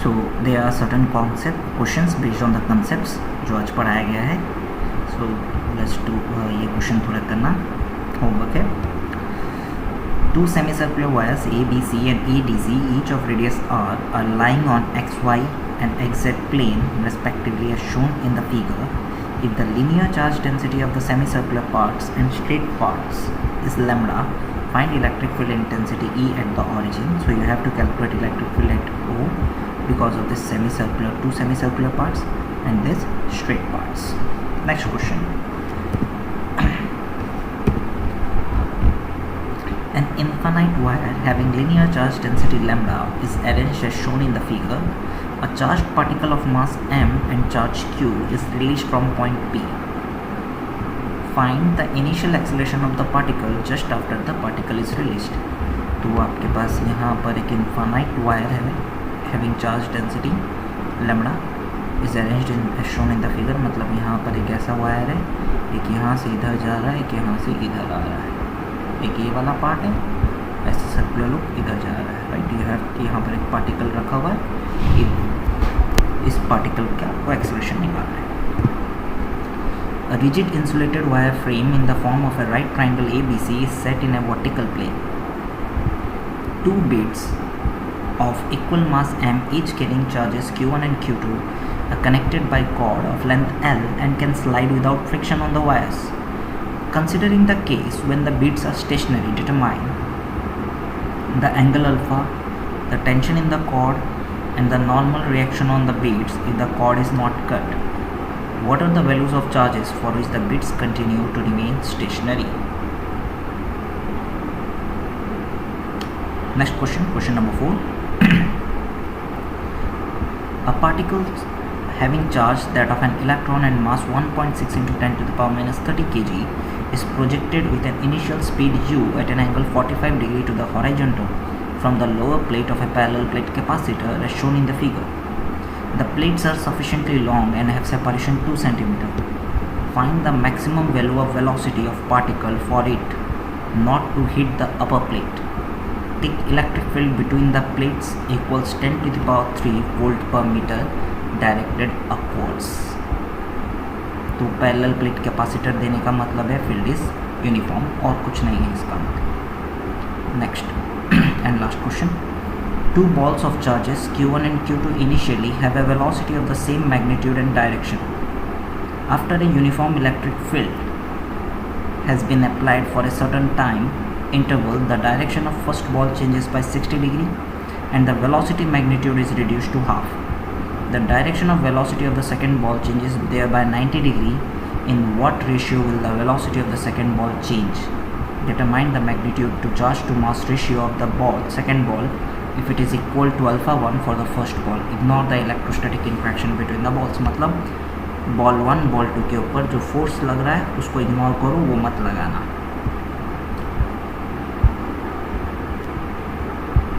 So they are certain concept questions based on the concepts जो आज पढ़ाया गया है. सो लेट्स डू ये क्वेश्चन थोड़ा करना होमवर्क है. Two semicircular wires ABC and EDC, each of radius r, are lying on XY and XZ plane respectively as shown in the figure. If the linear charge density of the semicircular parts and straight parts is lambda, find electric field intensity E at the origin. So you have to calculate electric field at O because of this semicircular, two semicircular parts and this straight parts. Next question. An infinite wire having linear charge density lambda is arranged as shown in the figure. A charged particle of mass m and charge q is released from point P. Find the initial acceleration of the particle just after the particle is released. तो आपके पास यहाँ पर एक infinite wire है having charge density lambda is arranged as shown in the figure. मतलब यहाँ पर एक ऐसा वायर है, एक यहाँ से इधर जा रहा है, एक यहाँ से इधर आ रहा है, एक ये वाला पार्ट है, ऐसे सर्कुलर लुक इधर जा रहा है. राइट, यू हैव यहाँ पर एक पार्टिकल रखा हुआ है, इस पार्टिकल का आपको एक्सेलरेशन निकालना है. A rigid insulated wire frame in the form of a right triangle ABC is set in a vertical plane. Two beads of equal mass m, each carrying charges q1 and q2, are connected by cord of length L and can slide without friction on the wires. Considering the case when the beads are stationary, determine the angle alpha, the tension in the cord, and the normal reaction on the beads if the cord is not cut. What are the values of charges for which the beads continue to remain stationary? Next question, question number 4. A particle having charge that of an electron and mass 1.6 into 10 to the power minus 30 kg is projected with an initial speed u at an angle 45 degree to the horizontal from the lower plate of a parallel plate capacitor as shown in the figure. The plates are sufficiently long and have separation 2 cm. Find the maximum value of velocity of particle for it not to hit the upper plate. Take electric field between the plates equals 10 to the power 3 volt per meter directed upwards. तो parallel plate capacitor देने का मतलब है field is uniform और कुछ नहीं है इसका मतलब. Next and last question. Two balls of charges q1 and q2 initially have a velocity of the same magnitude and direction. After a uniform electric field has been applied for a certain time interval, the direction of first ball changes by 60 degree and the velocity magnitude is reduced to half. The direction of velocity of the second ball changes thereby 90 degree. In what ratio will the velocity of the second ball change? Determine the magnitude to charge to mass ratio of the ball, second ball, if it is equal to alpha 1 for the first ball. Ignore the electrostatic interaction between the balls. मतलब ball 1 ball 2 के ऊपर जो force लग रहा है उसको ignore करो, वो मत लगाना.